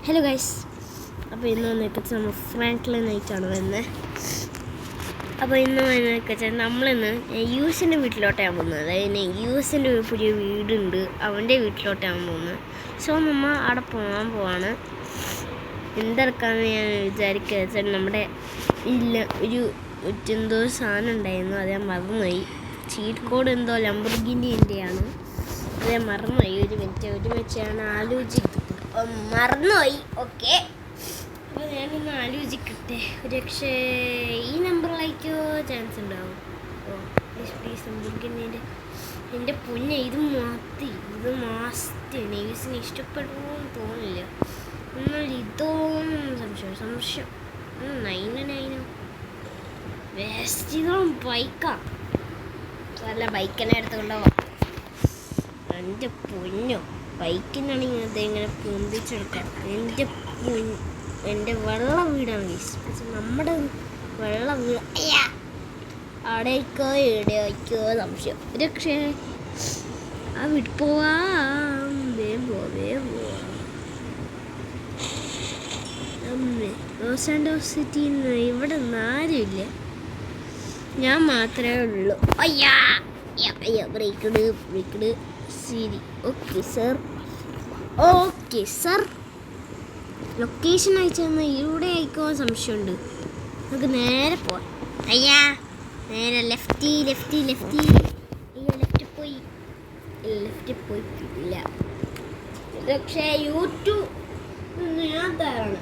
Hello guys, അപ്പോൾ ഇന്ന് വന്നിട്ട് നമ്മൾ ഫ്രാങ്ക്ലിൻ നൈറ്റാണ് വരുന്നത്. അപ്പോൾ ഇന്ന് വന്നിട്ട് നമ്മളിന്ന് യൂസിൻ്റെ വീട്ടിലോട്ടാണ് പോകുന്നത്. അതായത് യൂസിൻ്റെ ഒരു പുതിയ വീടുണ്ട്, അവൻ്റെ വീട്ടിലോട്ടാണ് പോകുന്നത്. സോ നമ്മൾ അവിടെ പോവാണ്. എന്തെടുക്കാമെന്ന് ഞാൻ വിചാരിക്കുക നമ്മുടെ ഇല്ല ഒരു എന്തോ സാധനം ഉണ്ടായിരുന്നു, അത് ഞാൻ മറന്നുപോയി. ചീറ്റ് കോഡ് എന്തോ ലംബോർഗിനിൻ്റെയാണ്, അത് ഞാൻ മറന്നുപോയി. ഒരു മിനിറ്റ് ഞാൻ മറന്നുപോയി. ഓക്കെ, അപ്പോൾ ഞാനൊന്ന് ആലോചിക്കട്ടെ. പക്ഷേ ഈ നമ്പറിലേക്കോ ചാൻസ് ഉണ്ടാവും. ഓ പ്ലീസ് ലംബോർഗിനിൻ്റെ എൻ്റെ പൊന്നെ, ഇത് മാസ്റ്റ് നെയ്സിന് ഇഷ്ടപ്പെടുമെന്ന് തോന്നില്ല. എന്നാൽ ഇതോന്നും സംശയം 9 വേസ്റ്റ് ഇതോളം ബൈക്കാ. നല്ല ബൈക്കിനെ എടുത്തുകൊണ്ടോ എൻ്റെ പൊന്നോ. ബൈക്കിനാണെങ്കിൽ അതെങ്ങനെ പൊന്തിച്ചെടുക്കാം. എൻ്റെ വെള്ള വീടാണ് ഗൈസ്, പക്ഷെ നമ്മുടെ വെള്ള വീട് അവിടേക്കോ ഇവിടേക്കോ സംശയം. പക്ഷേ ആ വീട്ടിൽ പോവാം, വേഗം പോവാം. ലോസ് ആൻഡോസ് സിറ്റിയിൽ നിന്ന് ഇവിടെ ഒന്നും ആരുമില്ല, ഞാൻ മാത്രമേ ഉള്ളൂ. ബ്രേക്കിട് ശരി. ഓക്കെ സർ ലൊക്കേഷൻ അയച്ചു തന്നാൽ ഇവിടെ ആയിക്കോ സംശയമുണ്ട്. നമുക്ക് നേരെ പോവാം. നേരെ ലെഫ്റ്റ് പോയിട്ടില്ല. പക്ഷേ യൂട്യൂബ് ഞാൻ തരാണ്.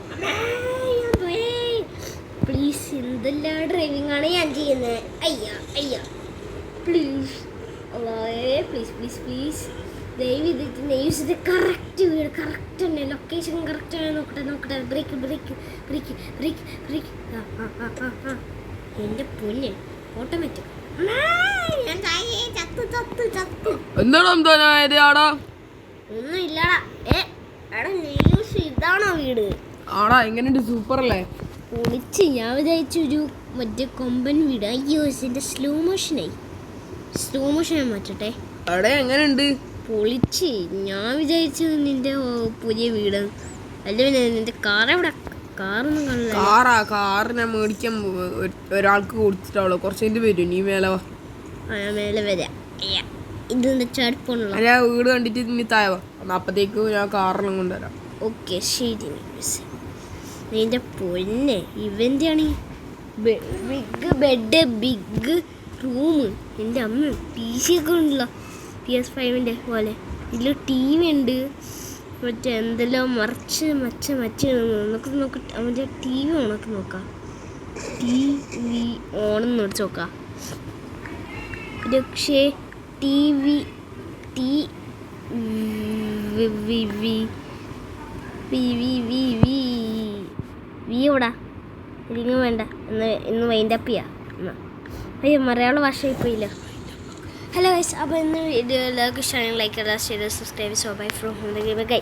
പ്ലീസ്, എന്തെല്ലാം ഡ്രൈവിംഗ് ആണ് ഞാൻ ചെയ്യുന്നത്. പ്ലീസ് പ്ലീസ് ദയവ് ചെയ്തിട്ട് നെയ്സിൻ്റെ കറക്റ്റ് വീട് കറക്റ്റ് തന്നെ, ലൊക്കേഷൻ കറക്റ്റ് ആണ്. നോക്കട്ടെ. ബ്രേക്ക് എൻ്റെ പൊന്നെ, ഓട്ടോമാറ്റിക്. ഒന്നും ഇല്ലടാ. നെയ്സ് ഇതാണോ വീട്? ആടാ, എങ്ങനെയുണ്ട്? സൂപ്പർ അല്ലേ? പൊളിച്ച്. ഞാൻ വിചാരിച്ചൊരു മറ്റേ കൊമ്പൻ വീട്. അയ്യോ, ഇതിൻ്റെ സ്ലോ മോഷൻ മാറ്റട്ടെ. അവിടെ എങ്ങനെയുണ്ട്? പൊളിച്ച്. ഞാൻ വിചാരിച്ചത് നിന്റെ പുതിയ വീട് അല്ല. പിന്നെ നിന്റെ കാറെവിടെ? കാറൊന്നും കാണില്ല. കാറ് ഞാൻ മേടിക്കാൻ ഒരാൾക്ക് കൊടുത്തിട്ടാവുള്ളൂ. കുറച്ച് കഴിഞ്ഞ് വരും. നീ മേലെ വാ. ഞാൻ മേലെ വരാം. ഇതെന്താ ചാടിപ്പോണല്ലോ? ഞാൻ വീട് കണ്ടിട്ട് നീ താഴെ അപ്പത്തേക്ക് ഞാൻ കാറെല്ലാം കൊണ്ടുവരാം. ഓക്കെ ശരി. നിന്റെ പൊന്നെ, ഇവൻ്റെ ആണ് ബിഗ് ബെഡ്, ബിഗ് റൂം. എൻ്റെ അമ്മ PC ഒക്കെ ഉണ്ടല്ലോ, PS5 പോലെ. ഇതിൽ TV ഉണ്ട്, മറ്റേ എന്തെല്ലാം മറിച്ച് നോക്കട്ടെ. അവൻ്റെ TV ഓണൊക്കെ നോക്കാം. TV ഓണെന്ന് വെച്ച് നോക്കാം. പക്ഷേ TV എവിടാ? ഇതിങ്ങ് വേണ്ട, ഇന്ന് വൈൻഡപ്പ് ചെയ്യാം. അയ്യോ, മലയാള ഭാഷ ഇപ്പോൾ ഇല്ല. ഹലോ ഗൈസ്, അപ്പോൾ ഇന്ന് വീഡിയോ എല്ലാവർക്കും ഇഷ്ടമാണെങ്കിൽ ലൈക്ക് ചെയ്താൽ subscribe. So by from Guy.